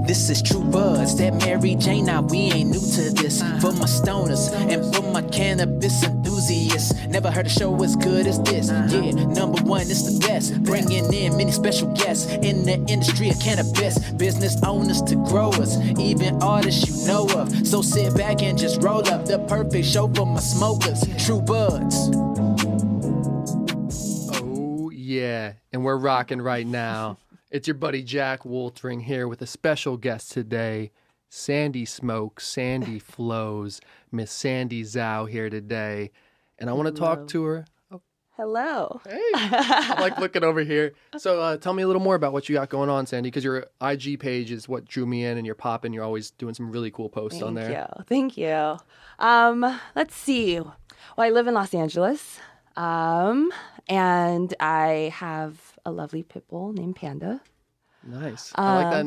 This is True Buds, that Mary Jane, now we ain't new to this. For my stoners and for my cannabis enthusiasts, never heard a show as good as this. Yeah, number one, it's the best. Bringing in many special guests in the industry of cannabis. Business owners to growers, even artists you know of. So sit back and just roll up the perfect show for my smokers. True Buds. Oh, yeah, and we're rocking right now. It's your buddy Jack Woltering here with a special guest today, Sandy Smokes, Sandy Flows, Miss Sandy Zhao here today. And I want to talk to her. Oh, hello. hey, I'm like looking over here. So tell me a little more about what you got going on, Sandy, because your IG page is what drew me in, and you're popping. You're always doing some really cool posts on there. Thank you. Let's see. Well, I live in Los Angeles, and I have a lovely pit bull named Panda. Nice. I like that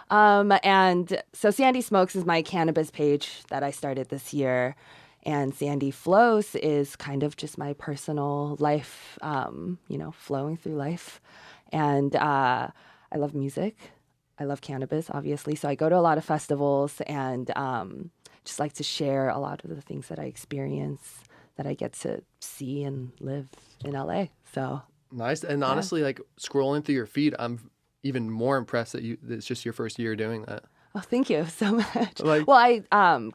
name. And so Sandy Smokes is my cannabis page that I started this year. And Sandy Flows is kind of just my personal life, flowing through life. And I love music. I love cannabis, obviously. So I go to a lot of festivals and just like to share a lot of the things that I experience, that I get to see and live in LA. So nice. And honestly, like scrolling through your feed, I'm even more impressed that it's just your first year doing that. Oh, thank you so much. Well, I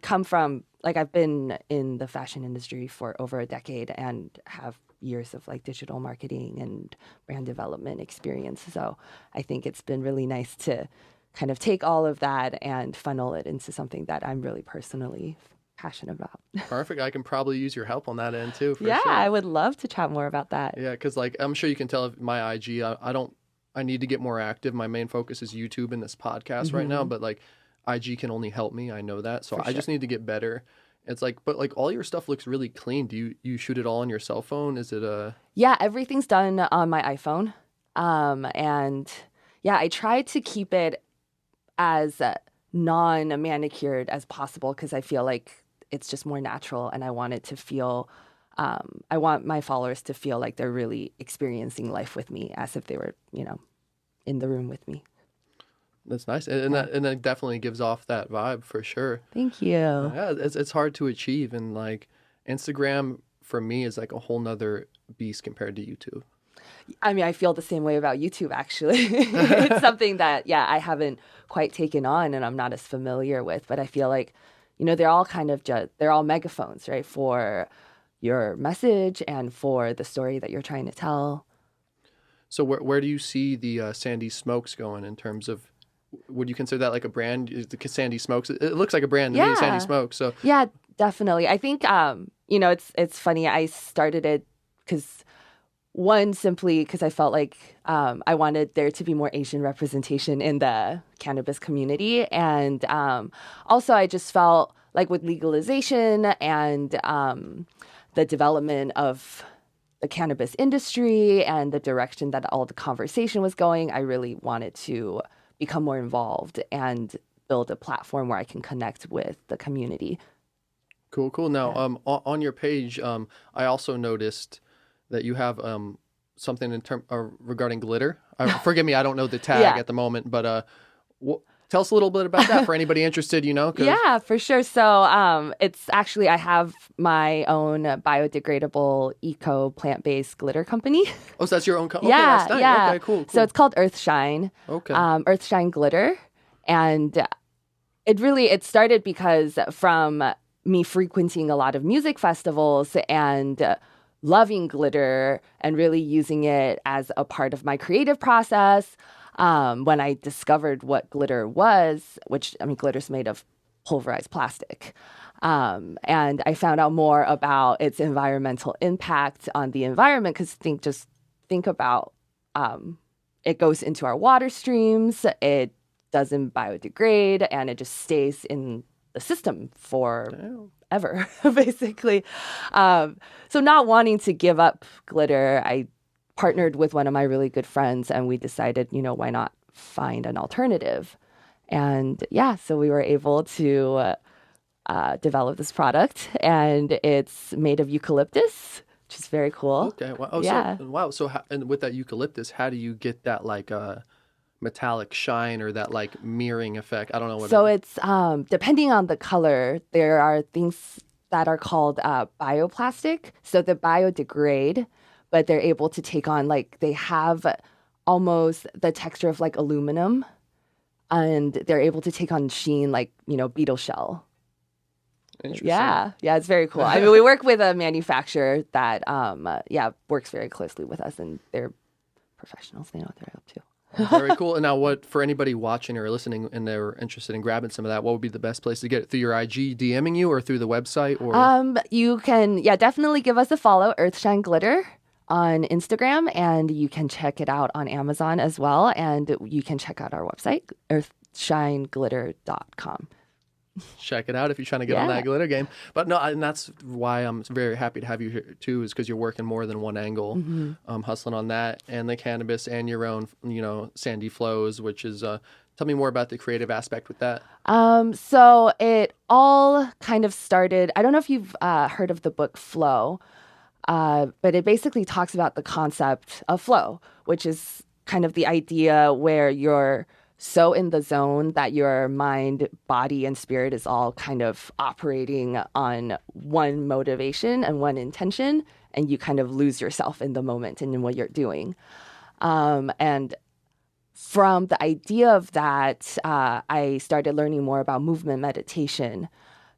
come from, I've been in the fashion industry for over a decade and have years of digital marketing and brand development experience. So I think it's been really nice to kind of take all of that and funnel it into something that I'm really personally passionate about. Perfect. I can probably use your help on that end too. For sure. I would love to chat more about that. Yeah, because I'm sure you can tell my IG. I need to get more active. My main focus is YouTube and this podcast right now, but IG can only help me. I know that, so I just need to get better. It's but all your stuff looks really clean. Do you shoot it all on your cell phone? Is it a? Yeah, everything's done on my iPhone, and yeah, I try to keep it as non-manicured as possible because I feel like it's just more natural, and I want it to feel. I want my followers to feel like they're really experiencing life with me, as if they were, in the room with me. That's nice, and that definitely gives off that vibe for sure. Thank you. Yeah, it's hard to achieve, and Instagram for me is a whole nother beast compared to YouTube. I mean, I feel the same way about YouTube, actually. It's something that, I haven't quite taken on and I'm not as familiar with, but I feel like, they're all they're all megaphones, right, for your message and for the story that you're trying to tell. So where do you see the Sandy Smokes going in terms of, would you consider that like a brand? The Sandy Smokes, it looks like a brand to me, Sandy Smokes. So yeah, definitely. I think, it's funny. I started it because simply because I felt like I wanted there to be more Asian representation in the cannabis community. And also I just felt like with legalization and the development of the cannabis industry and the direction that all the conversation was going, I really wanted to become more involved and build a platform where I can connect with the community. Cool. Now, on your page, I also noticed that you have something regarding glitter. Forgive me, I don't know the tag at the moment, but tell us a little bit about that for anybody interested, Yeah, for sure. So it's actually, I have my own biodegradable eco plant-based glitter company. Oh, so that's your own company? Yeah, okay, that's nice. yeah. Okay, cool. So it's called Earthshine. Okay. Earthshine Glitter. And it started because from me frequenting a lot of music festivals and loving glitter and really using it as a part of my creative process. When I discovered what glitter was, glitter's made of pulverized plastic. And I found out more about its environmental impact on the environment because think about it goes into our water streams, it doesn't biodegrade, and it just stays in the system forever, basically. So not wanting to give up glitter, I partnered with one of my really good friends and we decided, why not find an alternative? And so we were able to develop this product, and it's made of eucalyptus, which is very cool. Okay. Wow. Yeah. So and with that eucalyptus, how do you get that metallic shine or that like mirroring effect? I don't know what. So it's depending on the color, there are things that are called bioplastic. So they biodegrade, but they're able to take on like they have almost the texture of like aluminum, and they're able to take on sheen like beetle shell. Interesting. Yeah, it's very cool. I mean, we work with a manufacturer that works very closely with us, and they're professionals. They know what they're up to. Very cool. And now, what for anybody watching or listening and they're interested in grabbing some of that, what would be the best place to get it? Through your IG DMing you or through the website? Or you can definitely give us a follow, Earthshine Glitter, on Instagram, and you can check it out on Amazon as well. And you can check out our website, earthshineglitter.com. Check it out if you're trying to get on that glitter game. But no, and that's why I'm very happy to have you here too, is because you're working more than one angle, hustling on that and the cannabis and your own, Sandy Flows, which is, tell me more about the creative aspect with that. So it all kind of started, I don't know if you've heard of the book Flow, but it basically talks about the concept of flow, which is kind of the idea where you're so in the zone that your mind, body, and spirit is all kind of operating on one motivation and one intention, and you kind of lose yourself in the moment and in what you're doing. And from the idea of that, I started learning more about movement meditation.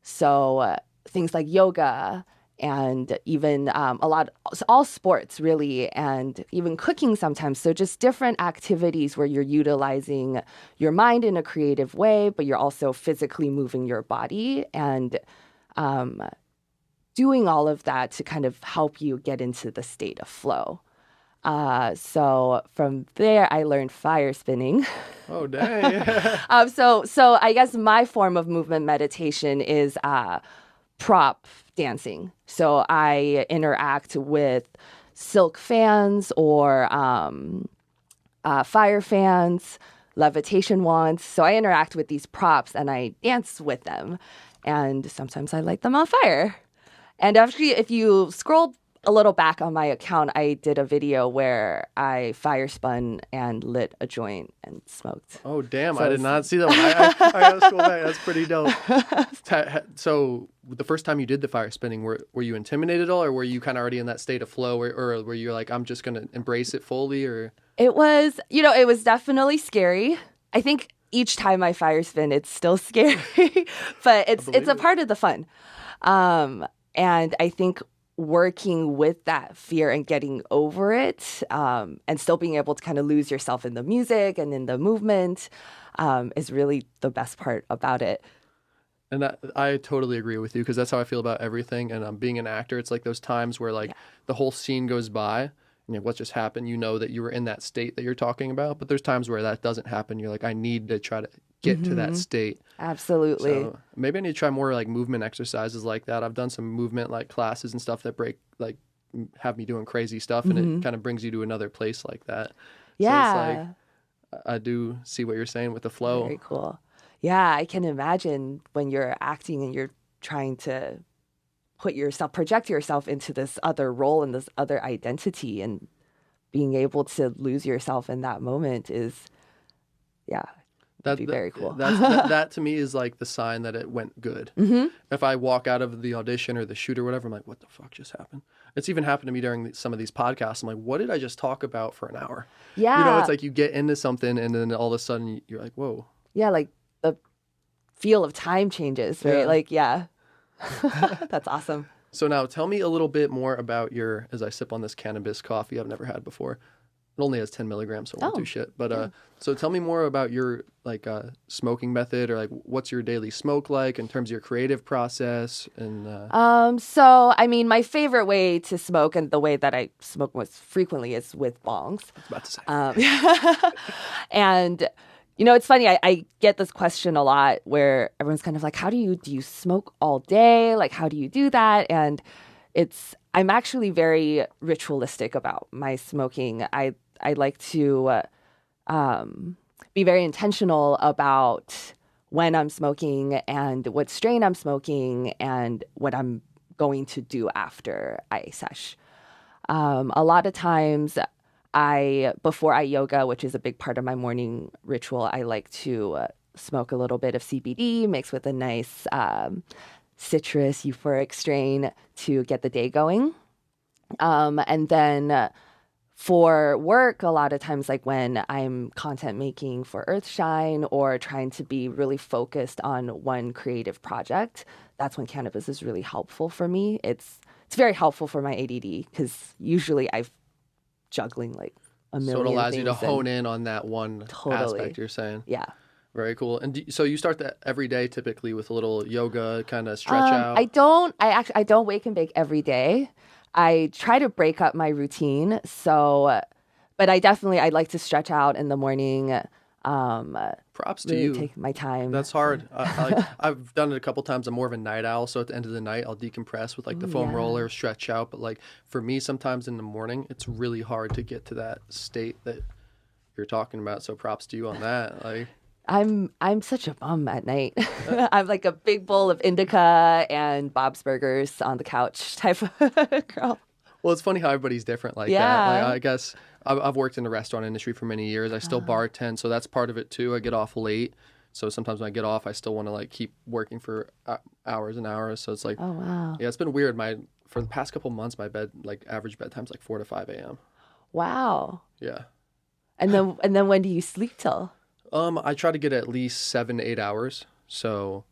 So things like yoga, and even all sports really, and even cooking sometimes. So just different activities where you're utilizing your mind in a creative way, but you're also physically moving your body and doing all of that to kind of help you get into the state of flow. So from there, I learned fire spinning. Oh, dang. So I guess my form of movement meditation is prop dancing. So I interact with silk fans or fire fans, levitation wands. So I interact with these props and I dance with them. And sometimes I light them on fire. And actually, if you scroll a little back on my account, I did a video where I fire spun and lit a joint and smoked. Oh, damn. So I did not see that one. I got to scroll back. That's pretty dope. So the first time you did the fire spinning, were you intimidated at all, or were you kind of already in that state of flow, or were you like, I'm just going to embrace it fully? Or it was, it was definitely scary. I think each time I fire spin, it's still scary, but it's a part of the fun. And I think working with that fear and getting over it, and still being able to kind of lose yourself in the music and in the movement, is really the best part about it. And I totally agree with you, because that's how I feel about everything. And being an actor, it's like those times where the whole scene goes by and what just happened, that you were in that state that you're talking about. But there's times where that doesn't happen. You're like, I need to try to get to that state. Absolutely. So maybe I need to try more like movement exercises like that. I've done some movement like classes and stuff that have me doing crazy stuff, and it kind of brings you to another place like that. Yeah. So it's like, I do see what you're saying with the flow. Very cool. Yeah, I can imagine when you're acting and you're trying to project yourself into this other role and this other identity, and being able to lose yourself in that moment is, that'd be very cool. That to me is like the sign that it went good. If I walk out of the audition or the shoot or whatever, I'm like, what the fuck just happened? It's even happened to me during some of these podcasts. I'm like, what did I just talk about for an hour? Yeah. It's like you get into something and then all of a sudden you're like, whoa. Yeah, like the feel of time changes, right? Yeah. Like, yeah. That's awesome. So now tell me a little bit more about as I sip on this cannabis coffee I've never had before. It only has 10 milligrams, so it won't do shit. But so tell me more about your smoking method, or like what's your daily smoke like in terms of your creative process. And so I mean, my favorite way to smoke, and the way that I smoke most frequently, is with bongs. I was about to say. And it's funny. I get this question a lot where everyone's kind of like, "How do you smoke all day? Like, how do you do that?" And I'm actually very ritualistic about my smoking. I like to be very intentional about when I'm smoking and what strain I'm smoking and what I'm going to do after I sesh. A lot of times before I yoga, which is a big part of my morning ritual, I like to smoke a little bit of CBD mixed with a nice citrus euphoric strain to get the day going. And then for work, a lot of times, like when I'm content making for Earthshine or trying to be really focused on one creative project, that's when cannabis is really helpful for me. It's very helpful for my ADD because usually I'm juggling like a million So it allows you to things hone in on that one Totally. aspect you're saying. Yeah. Very cool. And so you start that every day typically with a little yoga, kind of stretch out? I don't wake and bake every day. I try to break up my routine. So, but I like to stretch out in the morning. Props to really you. take my time. That's hard. I've done it a couple times. I'm more of a night owl, so at the end of the night, I'll decompress with like the foam roller, stretch out. But like for me, sometimes in the morning, it's really hard to get to that state that you're talking about. So props to you on that. Like I'm such a bum at night. I'm like a big bowl of indica and Bob's Burgers on the couch type of girl. Well, it's funny how everybody's different like that. Like, I guess I've worked in the restaurant industry for many years. I still bartend, so that's part of it too. I get off late, so sometimes when I get off, I still want to like keep working for hours and hours. So it's like, oh wow, yeah, it's been weird. For the past couple months, my average bedtime's like 4 to 5 a.m. wow. Yeah. And then when do you sleep till? I try to get at least 7 to 8 hours. So,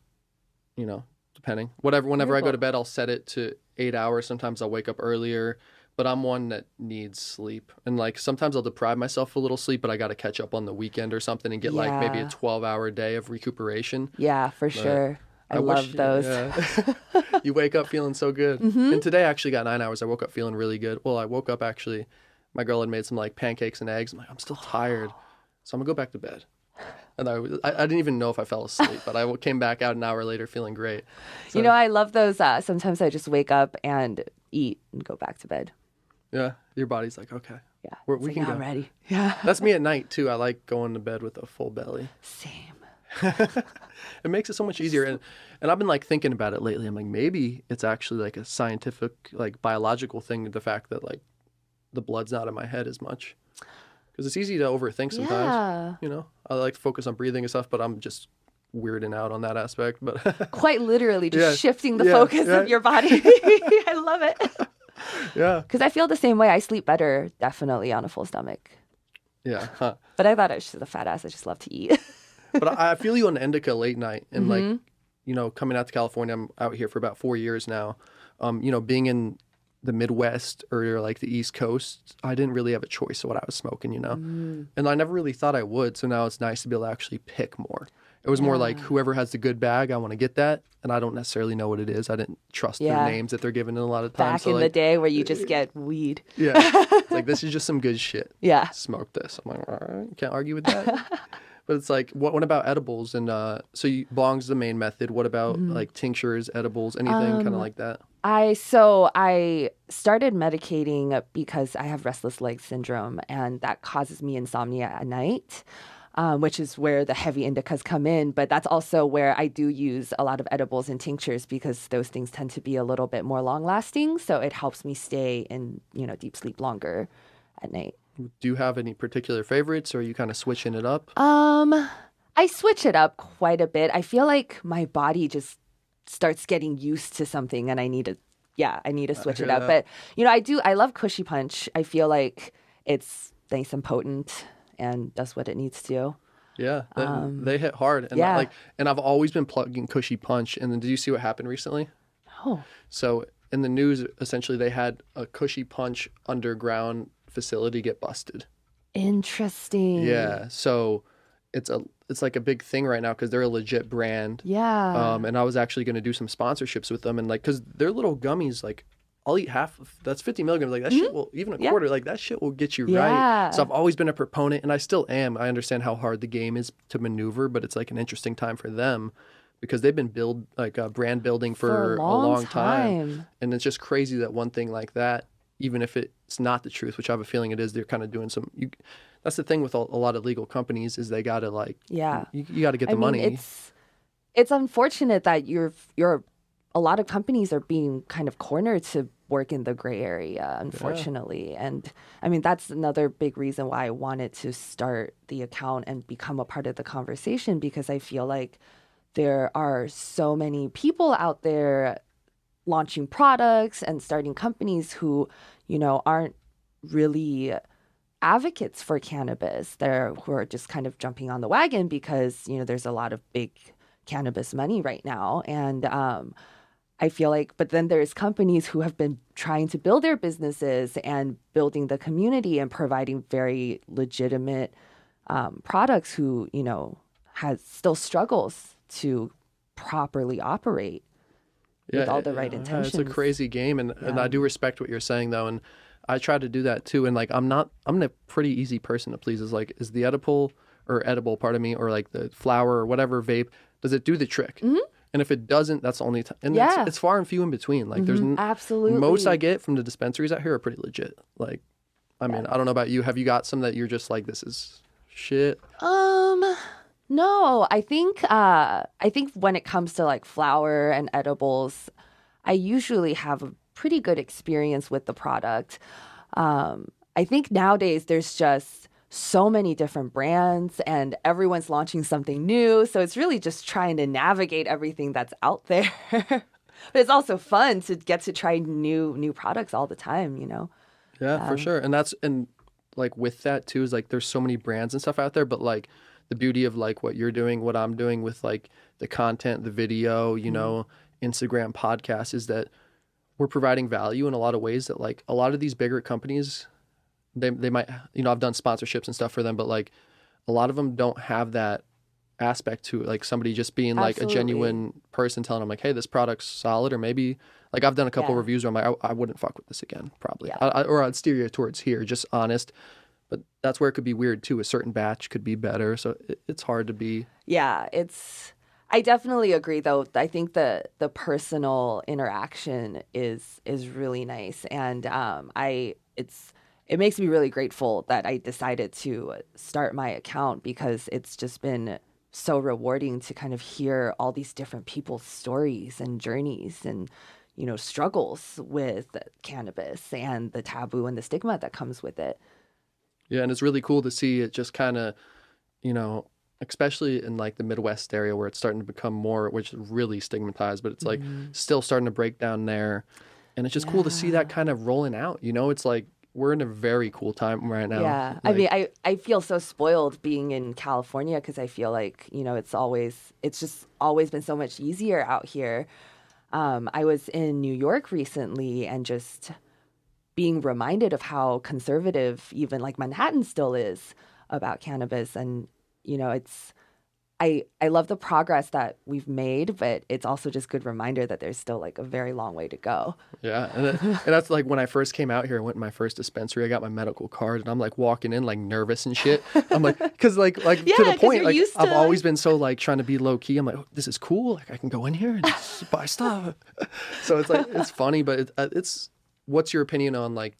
depending. Whenever I go to bed, I'll set it to 8 hours. Sometimes I'll wake up earlier, but I'm one that needs sleep. And like sometimes I'll deprive myself a little sleep, but I got to catch up on the weekend or something and get like maybe a 12-hour day of recuperation. Yeah, for sure. I love those. Yeah. You wake up feeling so good. Mm-hmm. And today I actually got 9 hours. I woke up feeling really good. Well, I woke up actually, my girl had made some like pancakes and eggs. I'm like, I'm still tired. So I'm gonna go back to bed. And I didn't even know if I fell asleep, but I came back out an hour later feeling great. So, I love those. Sometimes I just wake up and eat and go back to bed. yeah, your body's like, okay, Yeah, we can go. I'm ready. Yeah, That's me at night too. I like going to bed with a full belly. same. It makes it so much easier. And I've been like thinking about it lately. I'm like, maybe it's actually like a scientific, like biological thing, the fact that like the blood's not in my head as much. Because it's easy to overthink sometimes. Yeah. I like to focus on breathing and stuff, but I'm just weirding out on that aspect. But Quite literally just Yeah. shifting the Yeah, focus yeah. of your body. I love it. yeah, Because I feel the same way. I sleep better, definitely, on a full stomach. yeah. Huh. But I thought I was just a fat ass. I just love to eat. But I feel you on indica late night. And Mm-hmm. like, coming out to California, I'm out here for about 4 years now. Being in the Midwest or like the East Coast, I didn't really have a choice of what I was smoking, And I never really thought I would. So now it's nice to be able to actually pick more. It was more like whoever has the good bag, I want to get that. And I don't necessarily know what it is. I didn't trust their names that they're giving in a lot of times. Back in the day where you just get weed. Yeah. It's like, this is just some good shit. Yeah. Smoke this. I'm like, all right, can't argue with that. But it's like, what about edibles? And so bong's the main method. What about like tinctures, edibles, anything kind of like that? I started medicating because I have restless leg syndrome, and that causes me insomnia at night, which is where the heavy indicas come in. But that's also where I do use a lot of edibles and tinctures because those things tend to be a little bit more long lasting. So it helps me stay in, deep sleep longer at night. Do you have any particular favorites, or are you kind of switching it up? I switch it up quite a bit. I feel like my body just starts getting used to something and I need to switch it up. that. But, I love Cushy Punch. I feel like it's nice and potent and does what it needs to. Yeah, they hit hard. And yeah. and I've always been plugging Cushy Punch. And then did you see what happened recently? Oh. So in the news, essentially they had a Cushy Punch underground facility get busted. Interesting. Yeah, so it's like a big thing right now because they're a legit brand. Yeah. And I was actually going to do some sponsorships with them, and like because they're little gummies, like I'll eat half of that's 50 milligrams. Like that shit will, even a quarter, like that shit will get you right. So I've always been a proponent, and I still am. I understand how hard the game is to maneuver, but it's like an interesting time for them because they've been brand building for a long time. And it's just crazy that one thing like that, even if it's not the truth, which I have a feeling it is, they're kind of doing some. That's the thing with a lot of legal companies is they got to you got to get the money. It's unfortunate that a lot of companies are being kind of cornered to work in the gray area, unfortunately. And I mean, that's another big reason why I wanted to start the account and become a part of the conversation, because I feel like there are so many people out there launching products and starting companies who, aren't really advocates for cannabis. Who are just kind of jumping on the wagon because, there's a lot of big cannabis money right now. And I feel like, but then there's companies who have been trying to build their businesses and building the community and providing very legitimate products who, has still struggles to properly operate with all the right intentions. It's a crazy game. And I do respect what you're saying, though. And I try to do that, too. And like, I'm a pretty easy person to please. Is like, is the edible, pardon me, or like the flower or whatever vape, does it do the trick? Mm-hmm. And if it doesn't, that's the only time. And it's far and few in between. Like there's absolutely, most I get from the dispensaries out here are pretty legit. Like, I mean, I don't know about you. Have you got some that you're just like, this is shit? No, I think when it comes to like flower and edibles, I usually have a pretty good experience with the product. I think nowadays there's just so many different brands and everyone's launching something new. So it's really just trying to navigate everything that's out there. But it's also fun to get to try new products all the time, Yeah, for sure. And like with that too, is like there's so many brands and stuff out there, but like the beauty of like what you're doing, what I'm doing with like the content, the video, Instagram podcast, is that we're providing value in a lot of ways that like a lot of these bigger companies, they might, I've done sponsorships and stuff for them, but like a lot of them don't have that aspect to it. Like somebody just being like a genuine person telling them like, hey, this product's solid, or maybe like I've done a couple reviews where I'm like, I wouldn't fuck with this again, probably. Or I'd steer you towards here, just honest. But that's where it could be weird too. A certain batch could be better. So it's hard to be. Yeah, I definitely agree though. I think the personal interaction is really nice. And it makes me really grateful that I decided to start my account, because it's just been so rewarding to kind of hear all these different people's stories and journeys and, struggles with cannabis and the taboo and the stigma that comes with it. Yeah, and it's really cool to see it just kind of, especially in like the Midwest area where it's starting to become more, which is really stigmatized, but it's like still starting to break down there. And it's just cool to see that kind of rolling out. It's like, we're in a very cool time right now. Yeah. Like, I mean, I feel so spoiled being in California, because I feel like, it's just always been so much easier out here. I was in New York recently and just being reminded of how conservative even like Manhattan still is about cannabis. And, I love the progress that we've made, but it's also just good reminder that there's still like a very long way to go. Yeah. And that's like when I first came out here, I went to my first dispensary, I got my medical card, and I'm like walking in like nervous and shit. I'm like, cause like to the point, like I've always been so like trying to be low key. I'm like, oh, this is cool. Like I can go in here and just buy stuff. So it's like, it's funny, but it's, what's your opinion on like,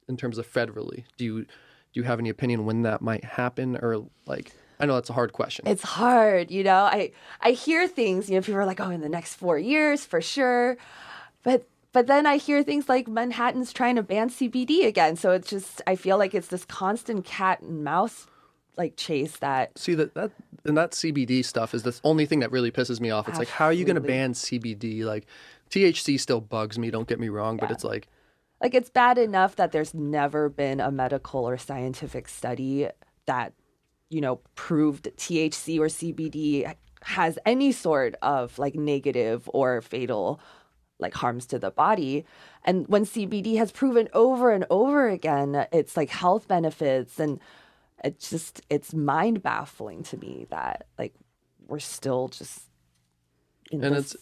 in terms of federally, do you have any opinion when that might happen? Or like, I know that's a hard question. It's hard, I hear things, people are like, oh, in the next 4 years for sure. But then I hear things like Manhattan's trying to ban CBD again. So it's just, I feel like it's this constant cat and mouse like chase that. See that CBD stuff is the only thing that really pisses me off. It's like, how are you going to ban CBD? Like THC still bugs me, don't get me wrong, but it's like it's bad enough that there's never been a medical or scientific study that proved THC or CBD has any sort of like negative or fatal like harms to the body. And when CBD has proven over and over again, it's like health benefits, and it's mind baffling to me that like we're still just in and this,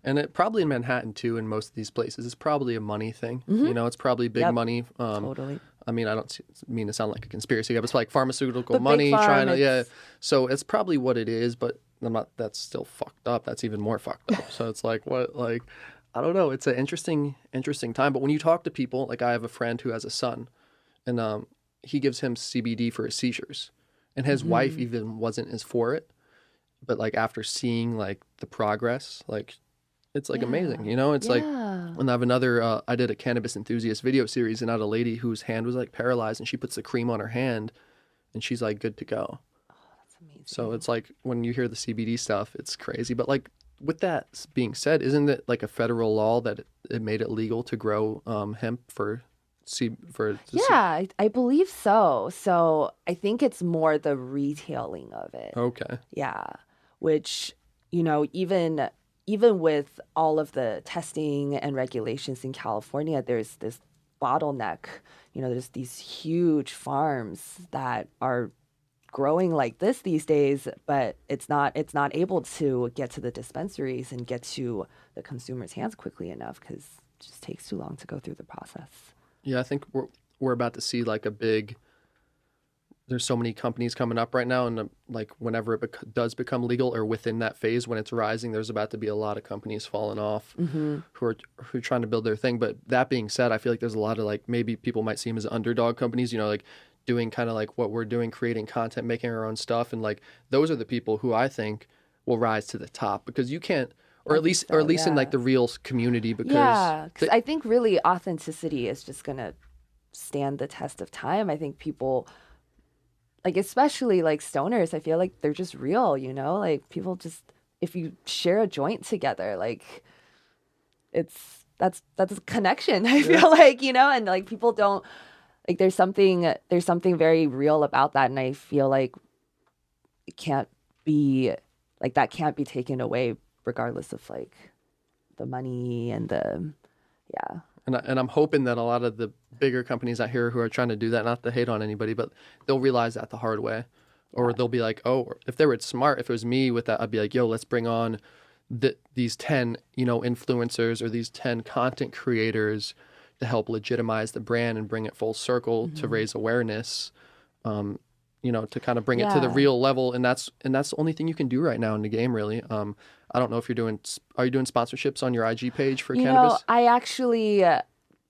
And it probably in Manhattan too, in most of these places, it's probably a money thing. It's probably big money. Totally. I mean, I don't mean to sound like a conspiracy guy, but it's like pharmaceutical money trying to, So it's probably what it is, but that's still fucked up. That's even more fucked up. So it's like, I don't know. It's an interesting time. But when you talk to people, like I have a friend who has a son, and he gives him CBD for his seizures, and his wife even wasn't as for it. But like after seeing like the progress, like it's like amazing, It's like And I have another, I did a cannabis enthusiast video series, and I had a lady whose hand was like paralyzed, and she puts the cream on her hand and she's like good to go. That's amazing. So it's like when you hear the CBD stuff, it's crazy. But like with that being said, isn't it like a federal law that it made it legal to grow hemp for yeah, I believe so. So I think it's more the retailing of it. Okay. Yeah, which, you know, even with all of the testing and regulations in California, there's this bottleneck. You know, there's these huge farms that are growing like this these days, but it's not able to get to the dispensaries and get to the consumer's hands quickly enough because it just takes too long to go through the process. Yeah, I think we're about to see like a big. There's so many companies coming up right now, and like whenever it does become legal or within that phase when it's rising, there's about to be a lot of companies falling off who are trying to build their thing. But that being said, I feel like there's a lot of like maybe people might see them as underdog companies, you know, like doing kind of like what we're doing, creating content, making our own stuff, and like those are the people who I think will rise to the top because you can't. Or at least in like the real community, because because I think really authenticity is just gonna stand the test of time. I think people, like especially like stoners, I feel like they're just real, you know. Like people just, if you share a joint together, like that's a connection. I feel like, you know, and like people don't like there's something very real about that, and I feel like it can't be like that can't be taken away regardless of like the money and the And I'm hoping that a lot of the bigger companies out here who are trying to do that, not to hate on anybody, but they'll realize that the hard way, or they'll be like, oh, if they were smart, if it was me with that, I'd be like, yo, let's bring on these 10 influencers or these 10 content creators to help legitimize the brand and bring it full circle to raise awareness. To kind of bring it to the real level, and that's the only thing you can do right now in the game, really. I don't know if are you doing sponsorships on your IG page for cannabis?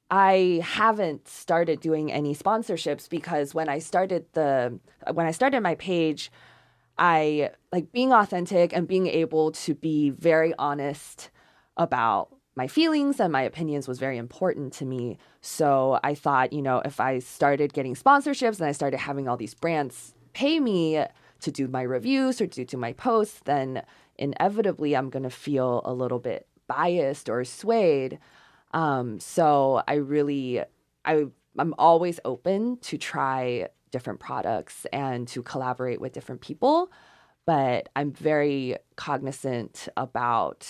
I haven't started doing any sponsorships because when I started my page, I like being authentic and being able to be very honest about my feelings and my opinions was very important to me. So I thought, if I started getting sponsorships and I started having all these brands pay me to do my reviews or to do my posts, then inevitably I'm going to feel a little bit biased or swayed. So I'm always open to try different products and to collaborate with different people, but I'm very cognizant about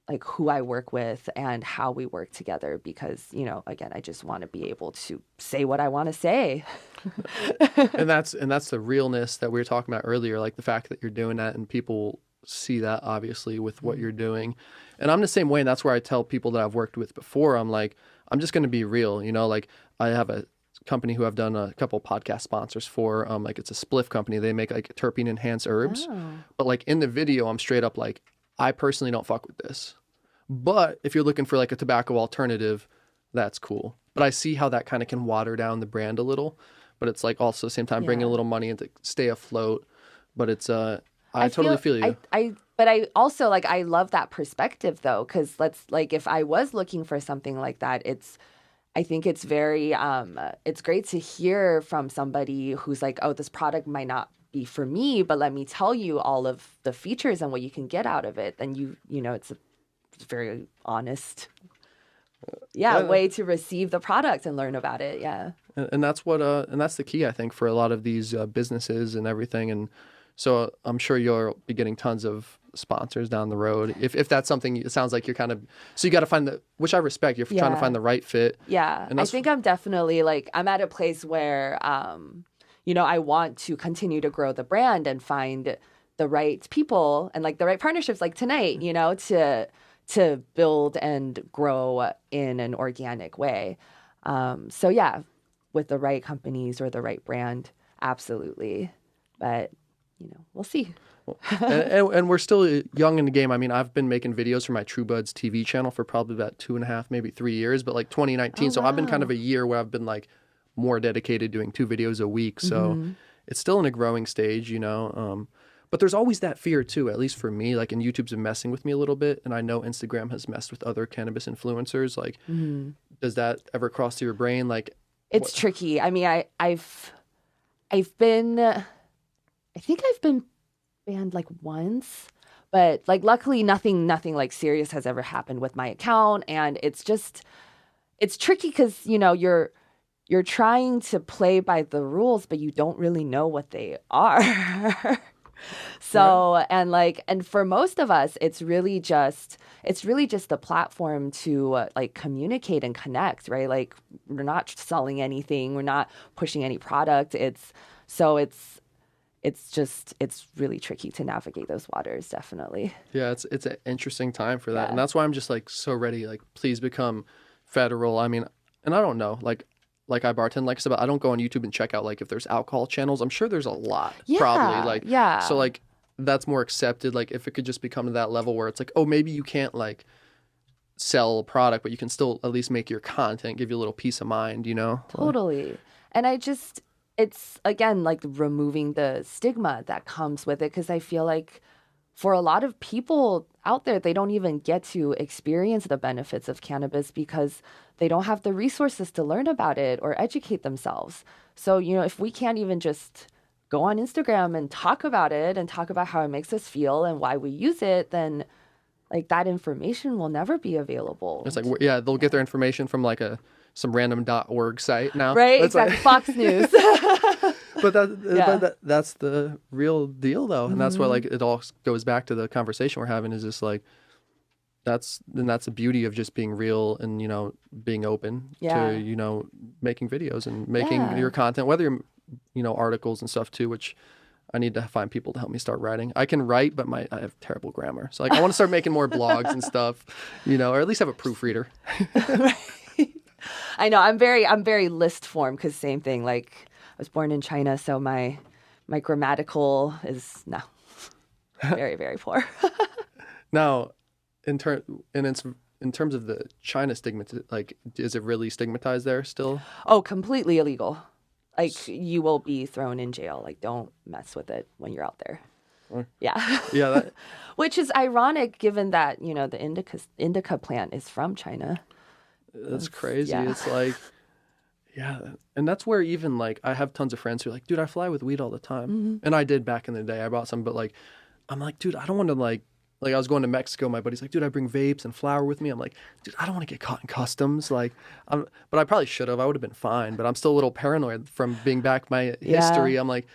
like who I work with and how we work together because, again, I just want to be able to say what I want to say. and that's the realness that we were talking about earlier, like the fact that you're doing that and people see that obviously with what you're doing. And I'm the same way, and that's where I tell people that I've worked with before, I'm like, I'm just going to be real, like I have a company who I've done a couple podcast sponsors for, like it's a spliff company. They make like terpene enhanced herbs, but like in the video, I'm straight up like, I personally don't fuck with this. But if you're looking for like a tobacco alternative, that's cool. But I see how that kind of can water down the brand a little. But it's like also at the same time bringing a little money in to stay afloat. But it's I totally feel you. But I also like I love that perspective though, because if I was looking for something like that, I think it's very it's great to hear from somebody who's like, oh, this product might not be for me, but let me tell you all of the features and what you can get out of it. Then it's a very honest way to receive the product and learn about it. And that's what and that's the key, I think, for a lot of these businesses and everything. And so I'm sure you'll be getting tons of sponsors down the road if that's something. It sounds like you're kind of, so you got to find which I respect, you're trying to find the right fit. And I think I'm definitely I'm at a place where I want to continue to grow the brand and find the right people and like the right partnerships like tonight, to build and grow in an organic way. With the right companies or the right brand, absolutely. But, we'll see. and we're still young in the game. I mean, I've been making videos for my True Buds TV channel for probably about 2.5, maybe 3 years, but like 2019. So I've been kind of a year where I've been like more dedicated doing 2 videos a week. So it's still in a growing stage, But there's always that fear too, at least for me, like, and YouTube's been messing with me a little bit, and I know Instagram has messed with other cannabis influencers. Like, does that ever cross to your brain? Like, it's tricky. I mean, I've been, I think I've been banned like once, but like luckily nothing like serious has ever happened with my account. And it's tricky because, you know, you're trying to play by the rules, but you don't really know what they are. So, and for most of us, it's really just the platform to like communicate and connect, right? Like, we're not selling anything, we're not pushing any product. It's really tricky to navigate those waters, definitely. Yeah, it's an interesting time for that. And that's why I'm just like so ready, like, please become federal. I mean, and I don't know, like I bartend, like I said, but I don't go on YouTube and check out like if there's alcohol channels. I'm sure there's a lot, probably. Like, so like that's more accepted. Like, if it could just become to that level where it's like, oh, maybe you can't like sell a product, but you can still at least make your content give you a little peace of mind, you know? Totally. And it's again like removing the stigma that comes with it, because I feel like for a lot of people out there, they don't even get to experience the benefits of cannabis because they don't have the resources to learn about it or educate themselves. So, you know, if we can't even just go on Instagram and talk about it and talk about how it makes us feel and why we use it, then like that information will never be available. It's like, yeah, they'll get their information from like some random .org site now. Right, exactly. Like... Fox News. But that's the real deal, though. And that's why, like, it all goes back to the conversation we're having, is just like, that's the beauty of just being real and, you know, being open to, you know, making videos and making your content, whether you're, you know, articles and stuff too, which I need to find people to help me start writing. I can write, but I have terrible grammar. So like, I want to start making more blogs and stuff, you know, or at least have a proofreader. I know I'm very list form, because same thing, like I was born in China, so my grammatical is very, very poor. Now, in terms of the China stigma, like, is it really stigmatized there still? Oh, completely illegal. Like, you will be thrown in jail. Like, don't mess with it when you're out there. Yeah. Yeah. Which is ironic, given that, you know, the indica plant is from China. That's crazy. Yeah. It's like, yeah. And that's where even like, I have tons of friends who are like, dude, I fly with weed all the time. And I did back in the day. I bought some, but like, I'm like, dude, I don't want to like I was going to Mexico. My buddy's like, dude, I bring vapes and flour with me. I'm like, dude, I don't want to get caught in customs. Like, but I probably should have. I would have been fine. But I'm still a little paranoid from being back my history. I'm like,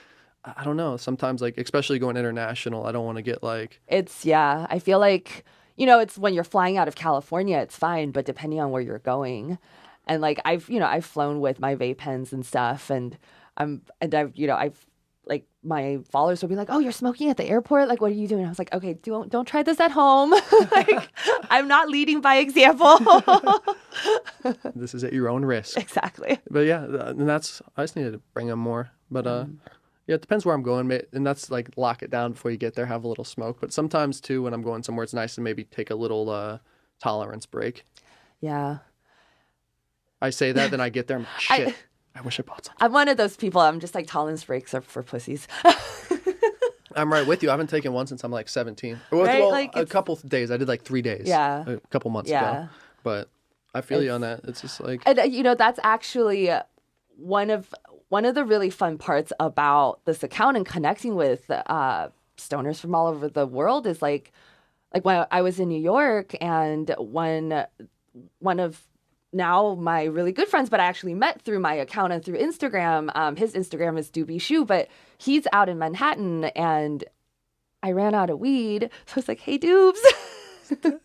I don't know. Sometimes, like, especially going international, I don't want to get like. I feel like, you know, it's when you're flying out of California, it's fine. But depending on where you're going, and like I've flown with my vape pens and stuff, and I've like my followers will be like, "Oh, you're smoking at the airport? Like, what are you doing?" I was like, "Okay, don't try this at home. Like, I'm not leading by example." This is at your own risk. Exactly. But yeah, and I just needed to bring them more. But yeah, it depends where I'm going, and that's like lock it down before you get there, have a little smoke. But sometimes too, when I'm going somewhere, it's nice to maybe take a little tolerance break. Yeah. I say that, then I get there, I'm like, shit. I wish I bought something. I'm one of those people. I'm just like, tolerance breaks are for pussies. I'm right with you. I haven't taken one since I'm like 17. Right? Well, like a couple of days. I did like 3 days. Yeah. A couple months ago. But I feel you on that. It's just like. And, you know, that's actually one of the really fun parts about this account and connecting with stoners from all over the world is like when I was in New York, and one of now my really good friends, but I actually met through my account and through Instagram. His Instagram is Doobie Shoe, but he's out in Manhattan, and I ran out of weed. So I was like, "Hey, Doobs."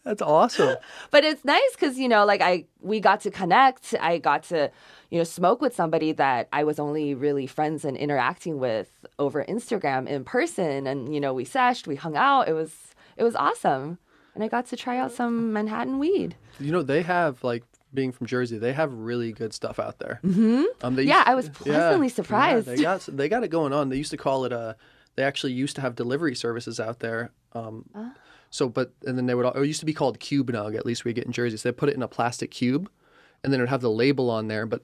That's awesome. But it's nice because, you know, like we got to connect. I got to, you know, smoke with somebody that I was only really friends and interacting with over Instagram in person. And, you know, we seshed, we hung out. It was awesome. And I got to try out some Manhattan weed. You know, they have like, being from Jersey, they have really good stuff out there. Mm-hmm. I was pleasantly surprised. Yeah, they got it going on. They used to call it they actually used to have delivery services out there. And then it used to be called Cube Nug, at least we get in Jersey. So they put it in a plastic cube, and then it would have the label on there. But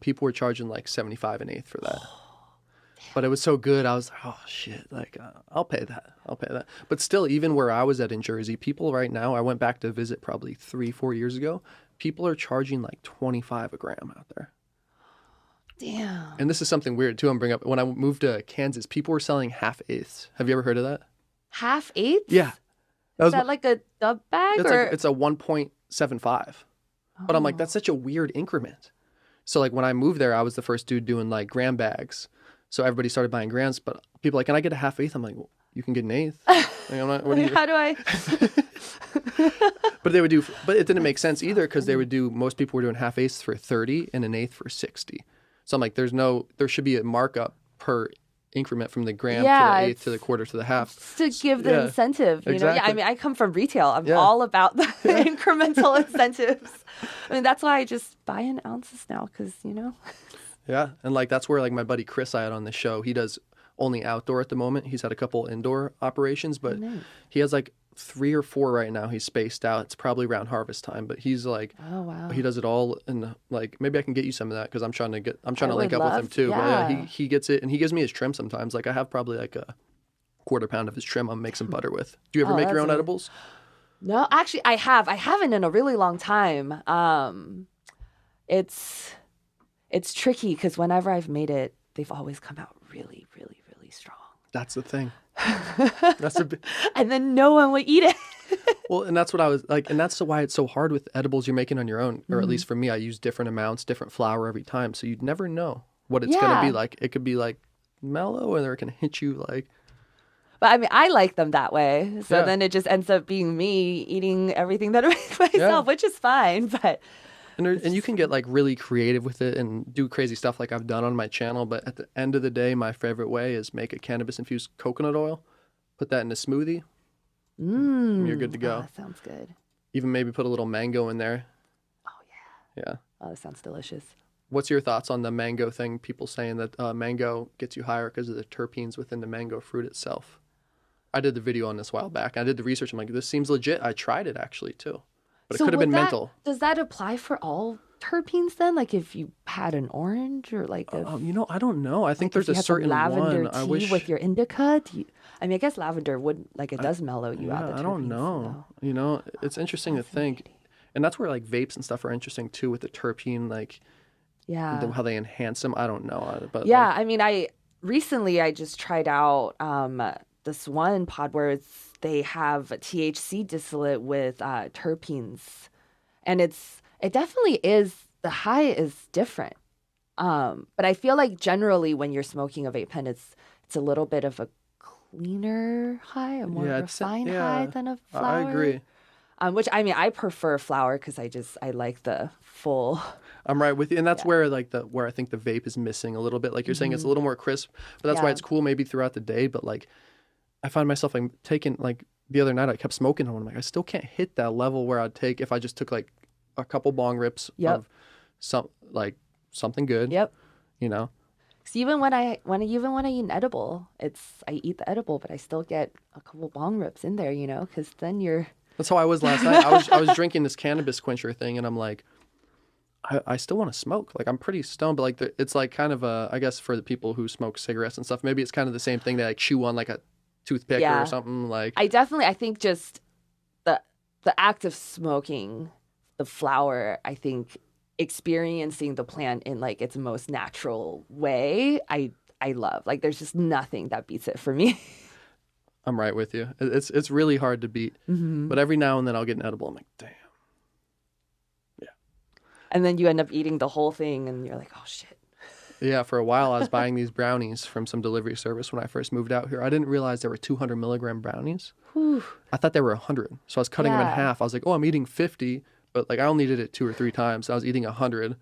people were charging like $75 an eighth for that. But it was so good. I was like, oh shit, like I'll pay that. I'll pay that. But still, even where I was at in Jersey, people right now, I went back to visit probably 3-4 years ago. People are charging like 25 a gram out there. Damn. And this is something weird too. I'm bringing up when I moved to Kansas, people were selling half-eighths. Have you ever heard of that? Half-eighths? Yeah. Is that like a dub bag? It's a 1.75. But I'm like, that's such a weird increment. So like when I moved there, I was the first dude doing like gram bags. So everybody started buying grams, but people are like, can I get a half-eighth? I'm like, well, you can get an eighth. Like, I'm not, what do you... How do I? But it didn't make sense either because most people were doing half-eighths for 30 and an eighth for 60. So I'm like, there should be a markup per increment from the gram to the eighth to the quarter to the half. To give the incentive, you know? Yeah, I mean, I come from retail. I'm all about the incremental incentives. I mean, that's why I just buy in ounces now because, you know. Yeah, and like that's where like my buddy Chris I had on the show, he does only outdoor at the moment. He's had a couple indoor operations, but he has like 3 or 4 right now. He's spaced out. It's probably around harvest time, but he's like, oh wow, he does it all. And like maybe I can get you some of that because I'm trying to link up with him too. But yeah, he gets it, and he gives me his trim sometimes. Like I have probably like a quarter pound of his trim. I'll make some butter with. Do you ever make your own edibles? No, actually, I haven't in a really long time. It's tricky because whenever I've made it, they've always come out really, really, really strong. That's the thing. And then no one would eat it. Well, and that's what I was like, and that's why it's so hard with edibles you're making on your own, or at least for me, I use different amounts, different flour every time, so you'd never know what it's going to be like. It could be like mellow, or it can hit you like. But I mean, I like them that way, so then it just ends up being me eating everything that I make myself, which is fine, but. And you can get like really creative with it and do crazy stuff like I've done on my channel. But at the end of the day, my favorite way is make a cannabis infused coconut oil, put that in a smoothie. And you're good to go. Oh, that sounds good. Even maybe put a little mango in there. Oh, yeah. Yeah. Oh, that sounds delicious. What's your thoughts on the mango thing? People saying that mango gets you higher because of the terpenes within the mango fruit itself. I did the video on this a while back. I did the research. I'm like, this seems legit. I tried it actually too. But it could have been mental. Does that apply for all terpenes then? Like if you had an orange or like a... I don't know. I think there's a certain lavender one. Tea I wish with your indica. I mean, I guess lavender would it does mellow you out. I don't know. So. You know, it's interesting to think, and that's where like vapes and stuff are interesting too with the terpene, like how they enhance them. I don't know, but I mean, I just tried out this one pod where they have THC distillate with terpenes, and it definitely is, the high is different. But I feel like generally when you're smoking a vape pen, it's a little bit of a cleaner high, a more refined high than a flower. I agree. Which I mean, I prefer flower because I like the full. I'm right with you, and that's where where I think the vape is missing a little bit. Like you're saying, it's a little more crisp, but that's why it's cool maybe throughout the day. But like, I find myself like taking like the other night I kept smoking, and I'm like, I still can't hit that level where I'd take if I just took like a couple bong rips of something good. Yep. You know. So even when I eat an edible, I eat the edible, but I still get a couple bong rips in there, you know, because then you're. That's how I was last night. I was drinking this cannabis quencher thing, and I'm like, I still want to smoke. Like I'm pretty stoned, but like it's like kind of I guess for the people who smoke cigarettes and stuff, maybe it's kind of the same thing. They like chew on like a toothpick or something. Like I think just the act of smoking the flower, I think experiencing the plant in like its most natural way, I love. Like there's just nothing that beats it for me. I'm right with you. It's really hard to beat, but every now and then I'll get an edible. I'm like, damn. Yeah. And then you end up eating the whole thing, and you're like, oh shit. Yeah, for a while I was buying these brownies from some delivery service when I first moved out here. I didn't realize there were 200 milligram brownies. Whew. I thought they were 100, so I was cutting them in half. I was like, oh, I'm eating 50, but like I only did it 2 or 3 times. So I was eating 100.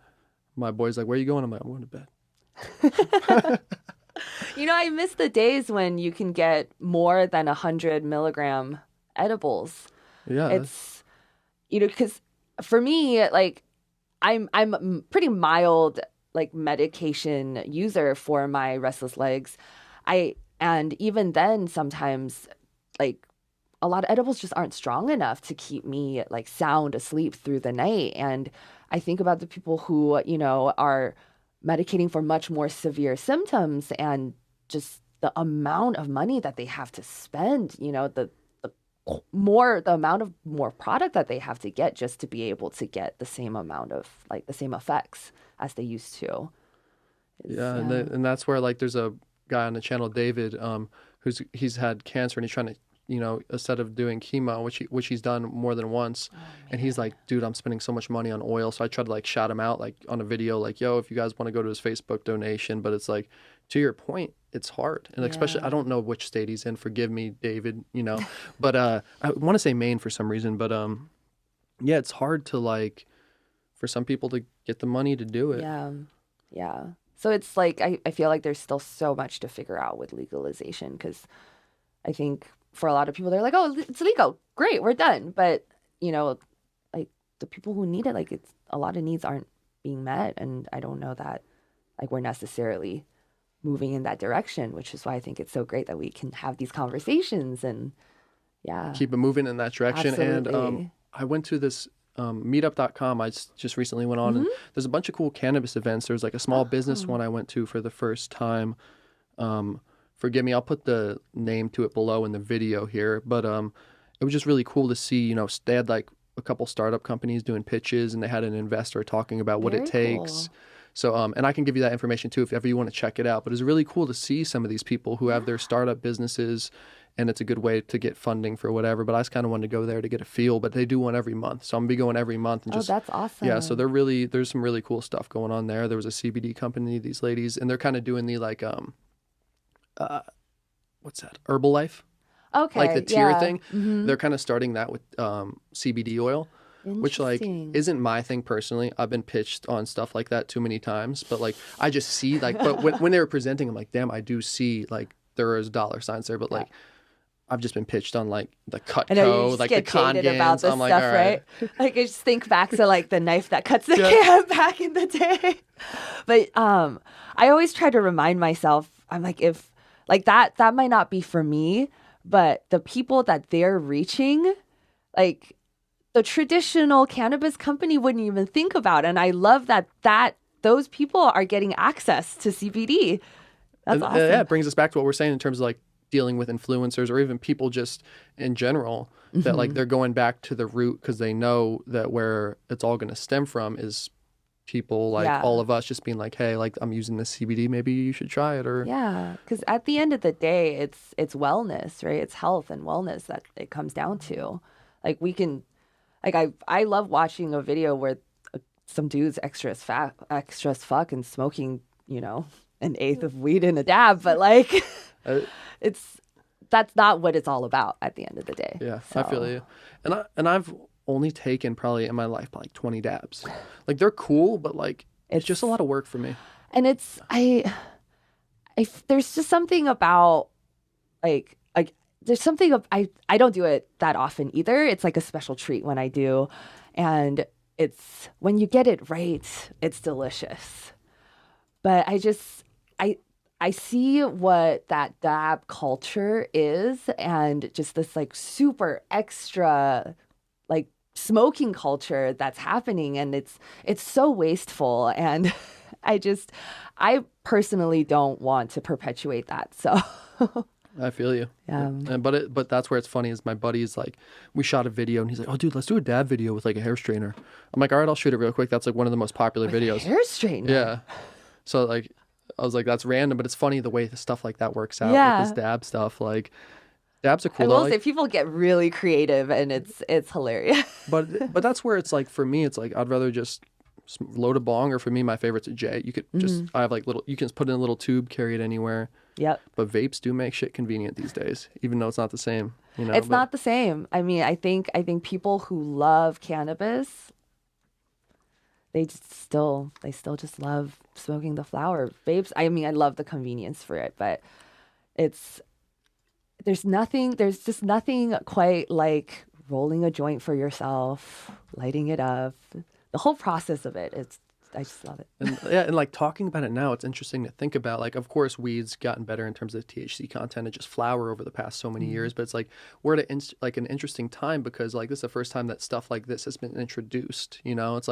My boy's like, where are you going? I'm like, I'm going to bed. You know, I miss the days when you can get more than 100 milligram edibles. Yeah. It's, you know, because for me, like, I'm pretty mild, like, medication user for my restless legs. And even then, sometimes, like, a lot of edibles just aren't strong enough to keep me, like, sound asleep through the night. And I think about the people who, you know, are medicating for much more severe symptoms, and just the amount of money that they have to spend, the amount of more product that they have to get just to be able to get the same amount of the same effects as they used to. And that's where there's a guy on the channel, David, he's had cancer and he's trying to, instead of doing chemo, which he's done more than once, and he's like, dude, I'm spending so much money on oil. So I tried to shout him out on a video, yo, if you guys want to go to his Facebook donation, but it's to your point, it's hard. And especially, I don't know which state he's in. Forgive me, David, but I want to say Maine for some reason, but it's hard to for some people to get the money to do it. Yeah. So it's I feel like there's still so much to figure out with legalization, because I think for a lot of people, they're oh, it's legal. Great, we're done. But, the people who need it, it's a lot of needs aren't being met. And I don't know that we're necessarily moving in that direction, which is why I think it's so great that we can have these conversations and keep it moving in that direction. Absolutely. And I went to this meetup.com. I just recently went on and there's a bunch of cool cannabis events. There's a small business one I went to for the first time. Forgive me, I'll put the name to it below in the video here, but it was just really cool to see, they had a couple startup companies doing pitches, and they had an investor talking about what it takes. Cool. So, and I can give you that information too if ever you want to check it out. But it's really cool to see some of these people who have their startup businesses, and it's a good way to get funding for whatever. But I just kind of wanted to go there to get a feel. But they do one every month, so I'm gonna be going every month and just. Oh, that's awesome. Yeah, so there's some really cool stuff going on there. There was a CBD company, these ladies, and they're kind of doing the what's that? Herbalife. Okay. The tier thing. They're kind of starting that with CBD oil. Which isn't my thing personally. I've been pitched on stuff like that too many times, but I just see but when they were presenting, I'm like, damn, I do see there is dollar signs there, but I've just been pitched on the Cutco, the Congans. About this I'm stuff, all right. I just think back to the knife that cuts the can back in the day. But I always try to remind myself, I'm if that might not be for me, but the people that they're reaching, the traditional cannabis company wouldn't even think about. And I love that those people are getting access to CBD. That's awesome. Yeah, it brings us back to what we're saying in terms of dealing with influencers or even people just in general, that they're going back to the root because they know that where it's all going to stem from is people all of us just being hey, I'm using this CBD, maybe you should try it. Or because at the end of the day, it's wellness, right? It's health and wellness that it comes down to. We can I love watching a video where some dude's extra as fuck and smoking, an eighth of weed in a dab, but that's not what it's all about at the end of the day. Yeah, so. I feel you. And I've only taken probably in my life 20 dabs. They're cool, but it's just a lot of work for me. And it's there's just something about there's something I don't do it that often either. It's a special treat when I do, and it's when you get it right, it's delicious. But I see what that dab culture is, and just this super extra smoking culture that's happening, and it's so wasteful, and I personally don't want to perpetuate that. So I feel you. Yeah. But that's where it's funny is my buddy's we shot a video and he's oh dude, let's do a dab video with a hair straightener. I'm all right, I'll shoot it real quick. That's one of the most popular videos. Hair straightener. Yeah. So I was that's random, but it's funny the way the stuff like that works out with this dab stuff. Dabs are cool. I will say people get really creative and it's hilarious. but that's where it's for me, it's I'd rather just load a bong, or for me, my favorite's a J. You could just I have little, you can put it in a little tube, carry it anywhere. Yep. But vapes do make shit convenient these days, even though it's not the same. It's not the same. I mean, I think people who love cannabis, they still just love smoking the flower. Vapes, I mean, I love the convenience for it, but there's just nothing quite like rolling a joint for yourself, lighting it up. The whole process of it, I just love it. And talking about it now, it's interesting to think about. Of course, weed's gotten better in terms of THC content and just flower over the past so many years. But it's we're at an interesting time because this is the first time that stuff like this has been introduced. It's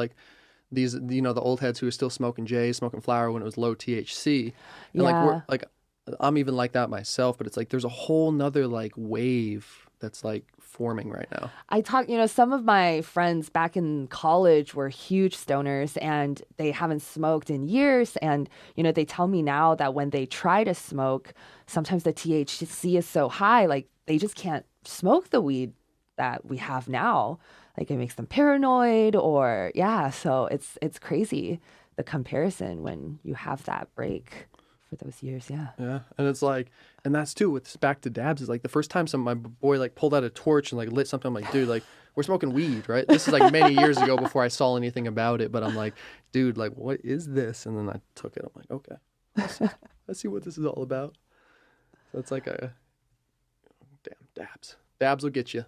these the old heads who are still smoking J, smoking flower when it was low THC. And I'm even like that myself, but it's like there's a whole nother like wave that's like forming right now. I talk, some of my friends back in college were huge stoners and they haven't smoked in years. And, they tell me now that when they try to smoke, sometimes the THC is so high, like they just can't smoke the weed that we have now. Like it makes them paranoid or, yeah. So it's crazy, the comparison when you have that break for those years. Yeah. Yeah. And it's like, and that's too, with back to dabs, is like the first time my boy like pulled out a torch and like lit something, I'm like, dude, like we're smoking weed, right? This is like many years ago before I saw anything about it, but I'm like, dude, like what is this? And then I took it. I'm like, okay, let's see what this is all about. So it's like a damn dabs. Dabs will get you.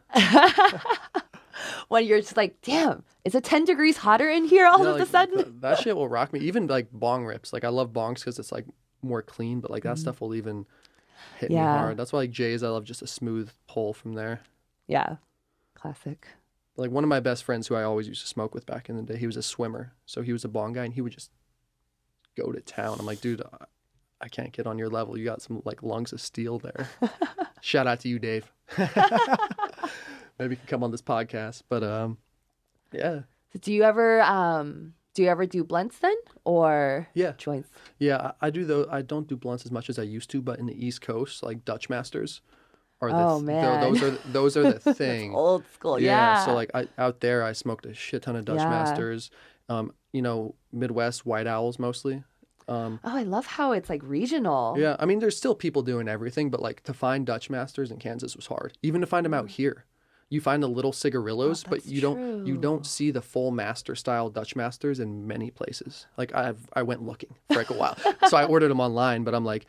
When you're just like, damn, is it 10 degrees hotter in here all of a sudden? That shit will rock me. Even like bong rips. Like I love bongs because it's like more clean, but like that stuff will even hit me hard. That's why like Jay's, I love just a smooth pull from there. Yeah. Classic. Like one of my best friends who I always used to smoke with back in the day, he was a swimmer. So he was a bong guy and he would just go to town. I'm like, dude, I can't get on your level. You got some like lungs of steel there. Shout out to you, Dave. Maybe you can come on this podcast. But yeah. So do you ever do blunts then, or joints? Yeah, I do though. I don't do blunts as much as I used to, but in the East Coast, like Dutch Masters are man. those are the thing. Old school. Yeah. So like out there, I smoked a shit ton of Dutch Masters. Midwest White Owls mostly. I love how it's like regional. Yeah, I mean, there's still people doing everything, but like to find Dutch Masters in Kansas was hard. Even to find them out here. You find the little cigarillos, but you don't see the full master style Dutch Masters in many places. Like I went looking for like a while, so I ordered them online. But I'm like,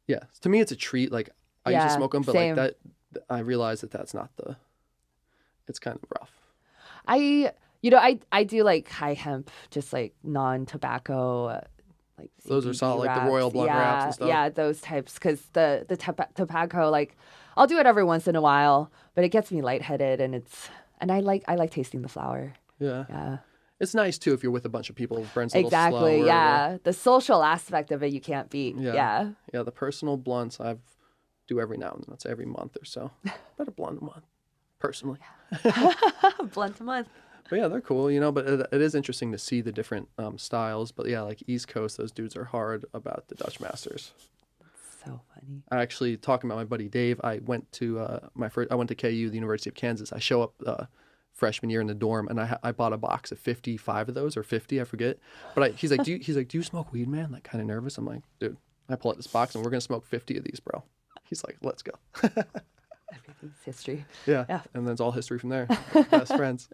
yeah, to me it's a treat. Like I used to smoke them, but same. like that, I realized that's not the. It's kind of rough. I do like high hemp, just like non-tobacco. Like those are solid, like the Royal Blunt yeah, wraps and stuff. Yeah, those types. Because the tobacco, like I'll do it every once in a while, but it gets me lightheaded, and I like tasting the flower. Yeah. Yeah. It's nice too if you're with a bunch of people, friends. Exactly. Yeah. The social aspect of it you can't beat. Yeah. Yeah. The personal blunts I do every now and then. That's every month or so. About a blunt a month, personally. Blunt a month. But yeah, they're cool, but it is interesting to see the different styles. But yeah, like East Coast, those dudes are hard about the Dutch Masters. That's so funny. I actually, talking about my buddy Dave, I went to I went to KU, the University of Kansas. I show up freshman year in the dorm, and I bought a box of 55 of those, or 50, I forget. But he's like, do you smoke weed, man? Like kind of nervous. I'm like, dude, I pull out this box and we're gonna smoke 50 of these, bro. He's like, let's go. Everything's history. Yeah. And then it's all history from there. Best friends.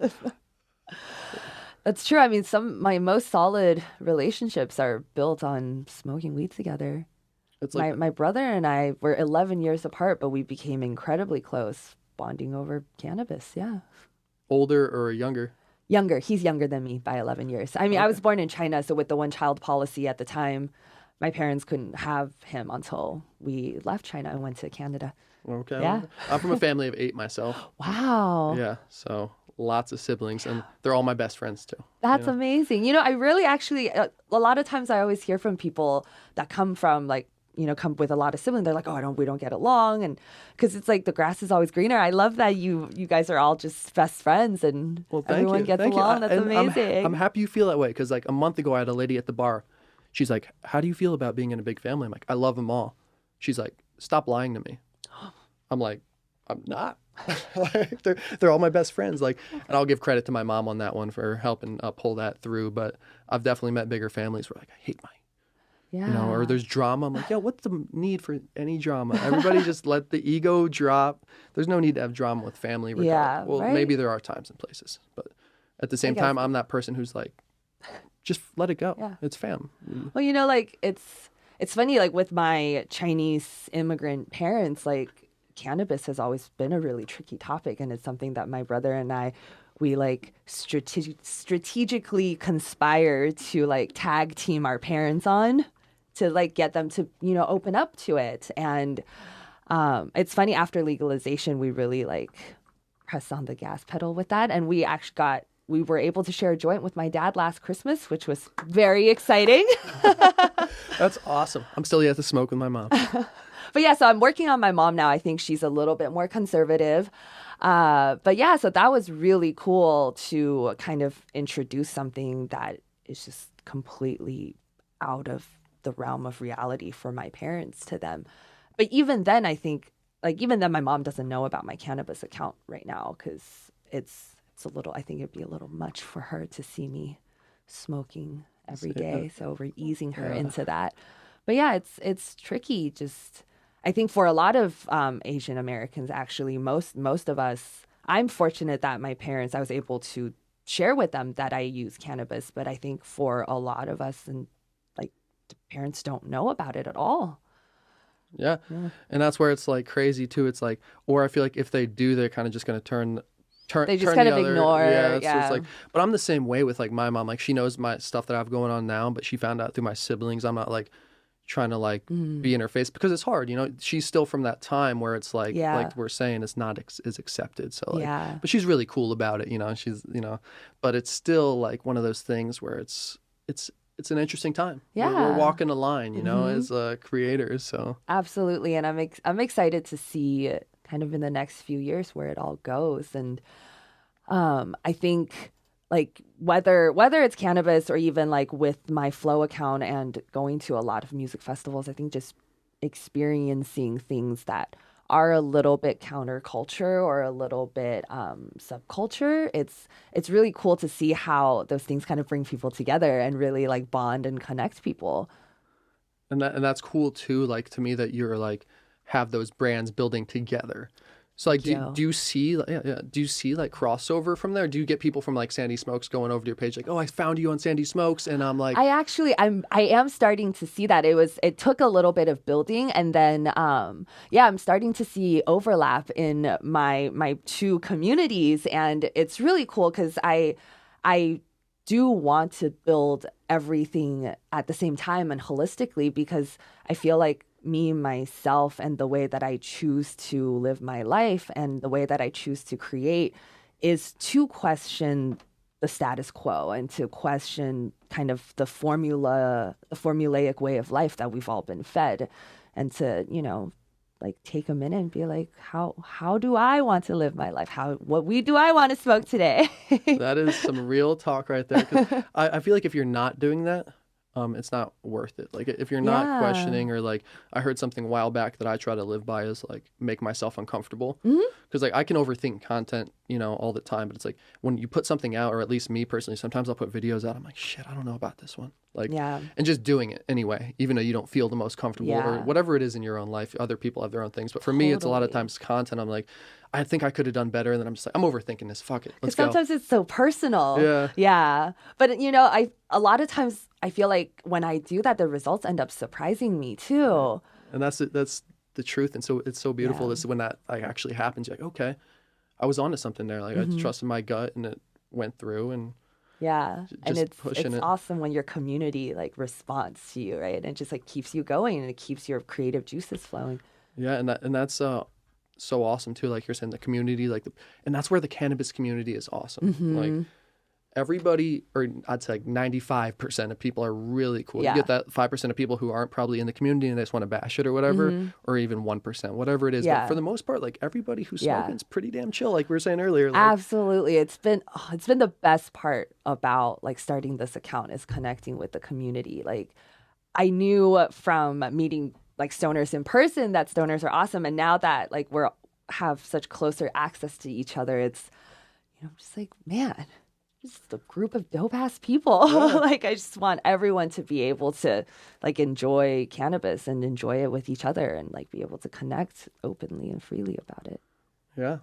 That's true. I mean, my most solid relationships are built on smoking weed together. It's like my brother and I were 11 years apart, but we became incredibly close, bonding over cannabis. Yeah. Older or younger? Younger. He's younger than me by 11 years. I mean, I was born in China, so with the one-child policy at the time, my parents couldn't have him until we left China and went to Canada. Okay. Yeah. I'm from a family of 8 myself. Wow. Yeah. So lots of siblings, and they're all my best friends too. That's amazing. I really actually, a lot of times I always hear from people that come from come with a lot of siblings. They're like, oh, we don't get along. And because it's like the grass is always greener. I love that you guys are all just best friends and everyone gets along. That's amazing. I'm happy you feel that way, because like a month ago I had a lady at the bar. She's like, how do you feel about being in a big family? I'm like, I love them all. She's like, stop lying to me. I'm like, I'm not. Like, they're all my best friends. Like, and I'll give credit to my mom on that one for helping pull that through. But I've definitely met bigger families where like, I hate or there's drama. I'm like, yeah, what's the need for any drama? Everybody just let the ego drop. There's no need to have drama with family. Yeah, well, right? Maybe there are times and places, but at the same time, I'm that person who's like, just let it go. Yeah. It's fam. Well, like it's funny, like with my Chinese immigrant parents, like cannabis has always been a really tricky topic, and it's something that my brother and we like strategically conspire to like tag team our parents on to like get them to open up to it. And it's funny, after legalization we really like pressed on the gas pedal with that, and we were able to share a joint with my dad last Christmas, which was very exciting. That's awesome. I'm still yet to smoke with my mom. But yeah, so I'm working on my mom now. I think she's a little bit more conservative. But yeah, so that was really cool to kind of introduce something that is just completely out of the realm of reality for my parents to them. But even then, I think, like, even then, my mom doesn't know about my cannabis account right now because it's a little, I think it'd be a little much for her to see me smoking every day. So we're easing her into that. But yeah, it's tricky. Just, I think for a lot of Asian Americans, actually, most of us, I'm fortunate that my parents, I was able to share with them that I use cannabis. But I think for a lot of us, and like, the parents don't know about it at all. Yeah. And that's where it's like crazy too. It's like, or I feel like if they do, they're kind of just going to turn They just turn kind the of other, ignore. So Yeah. it's like, but I'm the same way with like my mom. Like she knows my stuff that I have going on now, but she found out through my siblings. I'm not like trying to like be in her face because it's hard, you know. She's still from that time where it's like we're saying, it's not is accepted. So like, but she's really cool about it, you know. She's, you know, but it's still like one of those things where it's an interesting time. We're walking a line, you know, as creators. So absolutely, and I'm excited to see kind of in the next few years where it all goes. And I think like whether it's cannabis or even like with my Flow account and going to a lot of music festivals, I think just experiencing things that are a little bit counterculture or a little bit subculture, it's really cool to see how those things kind of bring people together and really like bond and connect people. And that's cool too, like to me, that you're like have those brands building together. So like, do you see do you see like crossover from there? Do you get people from like Sandy Smokes going over to your page like, oh, I found you on Sandy Smokes, and I'm like, I am starting to see that. It took a little bit of building, and then I'm starting to see overlap in my two communities, and it's really cool because I do want to build everything at the same time and holistically, because I feel like me, myself, and the way that I choose to live my life and the way that I choose to create is to question the status quo and to question kind of the formulaic way of life that we've all been fed, and to, you know, like take a minute and be like, how do I want to live my life? What weed do I want to smoke today? That is some real talk right there. 'Cause I feel like if you're not doing that, it's not worth it. Like if you're not questioning, or like I heard something a while back that I try to live by is like make myself uncomfortable. Because like I can overthink content, you know, all the time. But it's like when you put something out, or at least me personally, sometimes I'll put videos out. I'm like, shit, I don't know about this one. Like, and just doing it anyway, even though you don't feel the most comfortable or whatever it is in your own life. Other people have their own things. But for me, it's a lot of times content. I'm like, I think I could have done better. And then I'm just like, I'm overthinking this. Fuck it. Let's go. Sometimes it's so personal. Yeah. But, you know, a lot of times I feel like when I do that, the results end up surprising me too. And that's the truth. And so it's so beautiful. This is when that like actually happens. You're like, okay, I was onto something there. Like I trusted my gut and it went through. And and it's awesome when your community like responds to you, right? And it just like keeps you going and it keeps your creative juices flowing. Yeah, and that's so awesome too. Like you're saying, the community, like and that's where the cannabis community is awesome. Like everybody, or I'd say like 95% of people are really cool. You get that 5% of people who aren't probably in the community and they just want to bash it or whatever, or even 1%, whatever it is. But for the most part, like everybody who's smoking is pretty damn chill. Like we were saying earlier. Like, absolutely. It's been the best part about like starting this account is connecting with the community. Like I knew from meeting like stoners in person that stoners are awesome. And now that like have such closer access to each other, it's, you know, just like, man, just a group of dope ass people. Like I just want everyone to be able to like enjoy cannabis and enjoy it with each other and like be able to connect openly and freely about it. Yeah,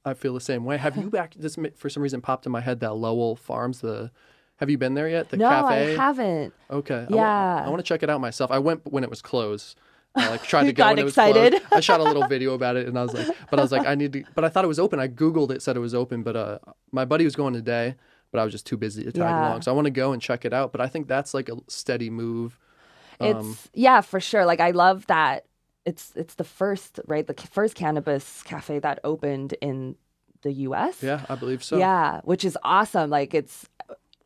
I feel the same way. Have you this for some reason popped in my head that Lowell Farms, have you been there yet? No, cafe? I haven't. Okay. Yeah. I want to check it out myself. I went when it was closed. I like tried to go got when it was excited. closed. I shot a little video about it and I was like, I need to, but I thought it was open. I Googled it, said it was open, but my buddy was going today, but I was just too busy to tag along. So I want to go and check it out. But I think that's like a steady move. It's for sure. Like I love that it's the first, right? The first cannabis cafe that opened in the US. Yeah, I believe so. Yeah, which is awesome. Like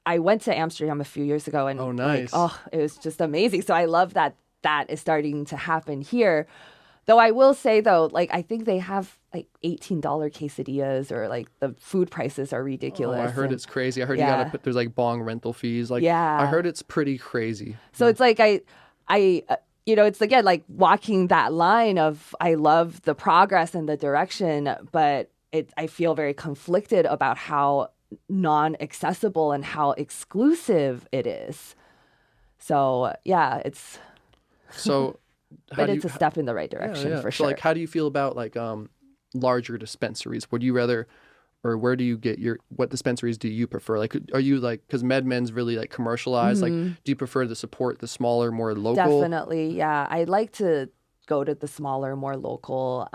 I went to Amsterdam a few years ago, and Oh, nice. it was just amazing. So I love that is starting to happen here. Though I will say though, like I think they have like $18 quesadillas, or like the food prices are ridiculous. Oh, I heard and- it's crazy. I heard you yeah. gotta put there's like bong rental fees. Like Yeah. I heard it's pretty crazy. So it's like it's again like walking that line of I love the progress and the direction, but I feel very conflicted about how non-accessible and how exclusive it is. So yeah, it's So how but do it's you, a step in the right direction for So sure. like how do you feel about like larger dispensaries? Would you rather, or where do you get what dispensaries do you prefer? Like are you like, because MedMen's really like commercialized, like do you prefer to support the smaller, more local? Definitely, yeah. I like to go to the smaller, more local.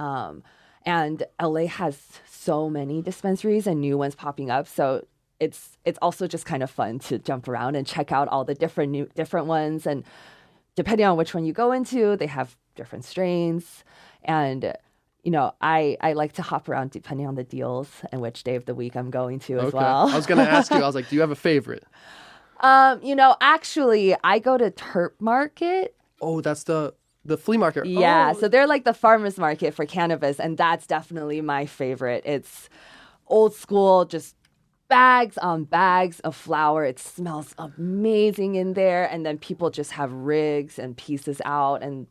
And LA has so many dispensaries and new ones popping up. So it's also just kind of fun to jump around and check out all the different ones. And depending on which one you go into, they have different strains. And I like to hop around depending on the deals and which day of the week I'm going to as well. I was gonna ask you, I was like, do you have a favorite? Actually, I go to Terp Market. Oh, that's the flea market. Yeah, Oh. so they're like the farmers market for cannabis, and that's definitely my favorite. It's old school, just bags on bags of flour. It smells amazing in there, and then people just have rigs and pieces out, and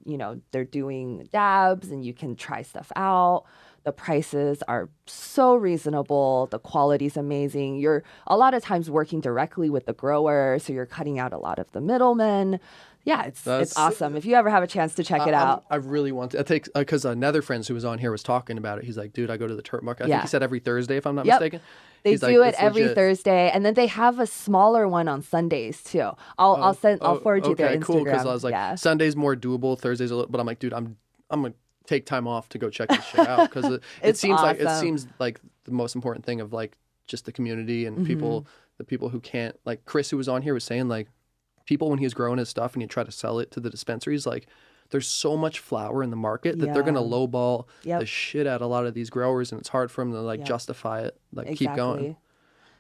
they're doing dabs, and you can try stuff out. The prices are so reasonable. The quality's amazing. You're a lot of times working directly with the grower, so you're cutting out a lot of the middlemen. Yeah, it's awesome. If you ever have a chance to check it out. I really want to. I think because another friend who was on here was talking about it. He's like, dude, I go to the Turp Market. I think he said every Thursday, if I'm not mistaken. They He's do like, it "It's every legit." Thursday, and then they have a smaller one on Sundays too. I'll forward you their Okay, Instagram. cool. Because I was like, yeah. Sunday's more doable. Thursdays a little, but I'm like, dude, I'm gonna take time off to go check this shit out because it It's seems awesome. like the most important thing of like just the community and Mm-hmm. the people who can't, like Chris who was on here was saying like people when he was growing his stuff and he tried to sell it to the dispensaries, like there's so much flour in the market that they're gonna Yeah. lowball Yep. the shit out of a lot of these growers, and it's hard for them to like Yep. justify it, like Exactly. keep going.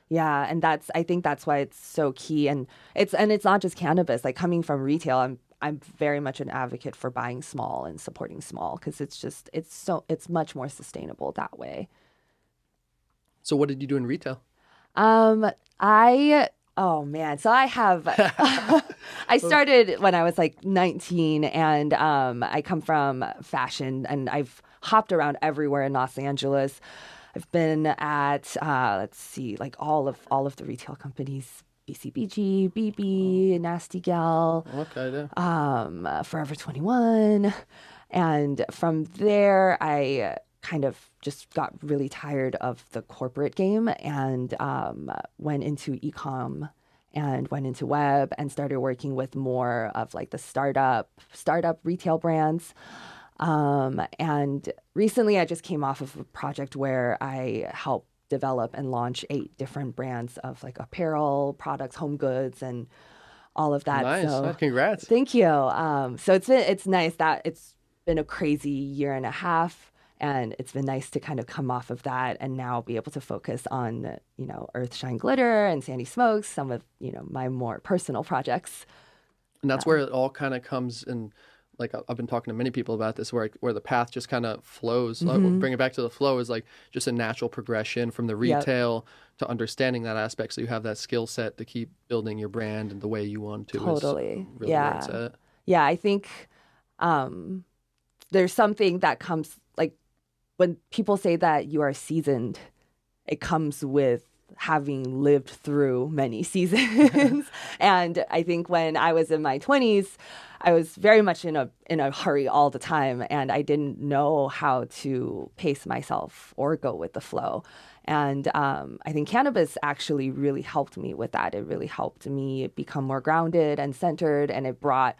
Yeah, and I think that's why it's so key, and it's not just cannabis. Like coming from retail, I'm very much an advocate for buying small and supporting small because it's much more sustainable that way. So what did you do in retail? Oh man, so I have I started when I was like 19, and I come from fashion, and I've hopped around everywhere in Los Angeles. I've been at let's see, like all of the retail companies, BCBG, BB, Nasty Gal, Okay, yeah. Forever 21. And from there, I kind of just got really tired of the corporate game and went into e-com and went into web and started working with more of like the startup retail brands. And recently I just came off of a project where I helped develop and launch 8 different brands of like apparel, products, home goods, and all of that. Nice. So, Congrats. thank you. So it's nice that it's been a crazy year and a half, and it's been nice to kind of come off of that and now be able to focus on, Earth Shine Glitter and Sandy Smokes, some of, my more personal projects. And that's where it all kind of comes in. Like I've been talking to many people about this, where the path just kind of flows. Bring it back to the flow is like just a natural progression from the retail to understanding that aspect. So you have that skill set to keep building your brand and the way you want to. Totally. Is really where it's at. Yeah, I think there's something that comes, like when people say that you are seasoned, it comes with having lived through many seasons. And I think when I was in my 20s, I was very much in a hurry all the time, and I didn't know how to pace myself or go with the flow. And I think cannabis actually really helped me with that. It really helped me become more grounded and centered, and it brought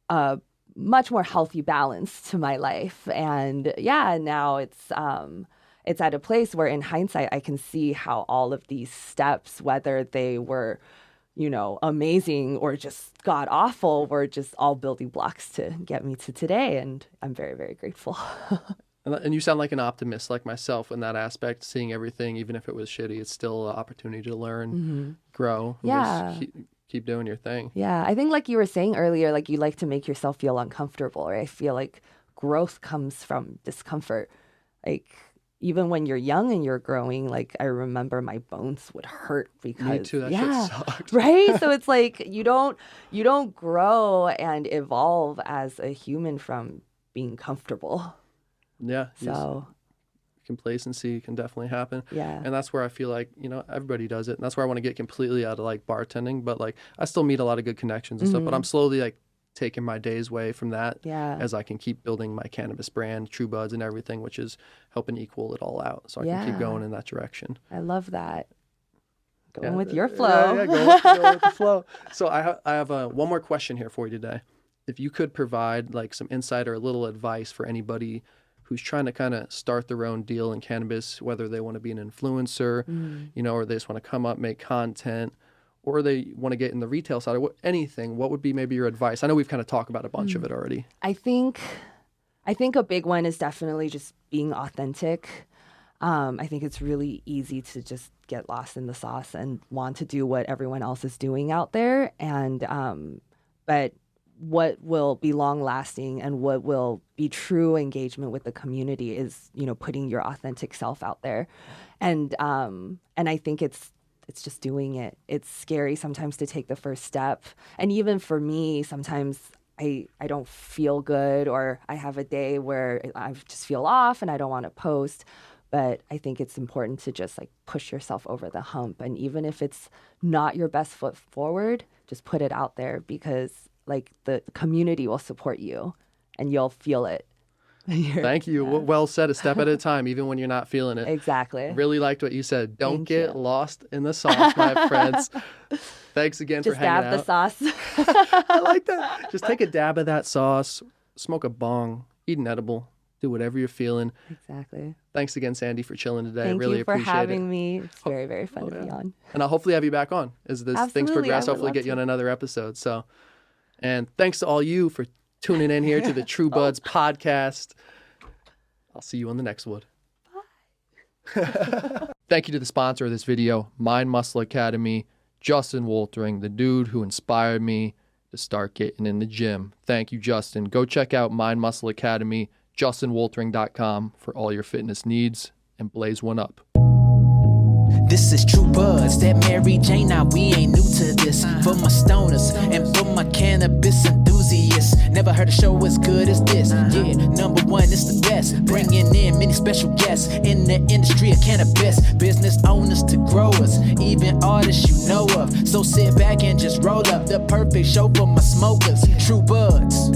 a much more healthy balance to my life. And yeah, now it's at a place where in hindsight, I can see how all of these steps, whether they were, amazing or just god awful, were just all building blocks to get me to today. And I'm very, very grateful. And you sound like an optimist like myself in that aspect, seeing everything, even if it was shitty, it's still an opportunity to learn, grow, and Yeah. just keep doing your thing. Yeah, I think like you were saying earlier, like you like to make yourself feel uncomfortable, right? I feel like growth comes from discomfort. Like even when you're young and you're growing, like I remember my bones would hurt because Me too, that shit sucked. right? So it's like you don't grow and evolve as a human from being comfortable. Yeah. So Complacency can definitely happen. yeah. And that's where I feel like, everybody does it. And that's where I want to get completely out of like bartending. But like I still meet a lot of good connections and stuff, but I'm slowly like taking my days away from that Yeah. as I can keep building my cannabis brand, True Buds and everything, which is helping equal it all out. So I can keep Yeah. going in that direction. I love that. Going Yeah, with your flow. Yeah, go with the flow. So I have one more question here for you today. If you could provide like some insight or a little advice for anybody who's trying to kind of start their own deal in cannabis, whether they want to be an influencer, or they just want to come up, make content, or they want to get in the retail side, or anything, what would be maybe your advice? I know we've kind of talked about a bunch of it already. I think a big one is definitely just being authentic. I think it's really easy to just get lost in the sauce and want to do what everyone else is doing out there. And but what will be long lasting and what will be true engagement with the community is, putting your authentic self out there. And I think it's just doing it. It's scary sometimes to take the first step. And even for me, sometimes I don't feel good, or I have a day where I just feel off and I don't want to post. But I think it's important to just like push yourself over the hump. And even if it's not your best foot forward, just put it out there, because like the community will support you and you'll feel it. Thank you. Yeah. Well said. A step at a time, even when you're not feeling it. Exactly. Really liked what you said. Don't Thank get you. lost in the sauce, my friends. Thanks again Just for hanging dab out. the sauce. I like that. Just take a dab of that sauce, smoke a bong, eat an edible, do whatever you're feeling. Exactly. Thanks again, Sandy, for chilling today. Thank Really you for appreciate having it. me. It's very, very fun to be on. And I'll hopefully have you back on as this things Absolutely, progress. I would Hopefully love get you to. on another episode. So, and thanks to all you for tuning in here to the True Buds podcast. I'll see you on the next one. Bye. Thank you to the sponsor of this video, Mind Muscle Academy, Justin Woltering, the dude who inspired me to start getting in the gym. Thank you, Justin. Go check out Mind Muscle Academy, justinwoltering.com for all your fitness needs, and blaze one up. This is True Buds, that Mary Jane, now we ain't new to this. For my stoners and for my cannabis enthusiasts, never heard a show as good as this. Yeah, number one, it's the best. Bringing in many special guests in the industry of cannabis. Business owners to growers, even artists you know of. So sit back and just roll up the perfect show for my smokers. True Buds.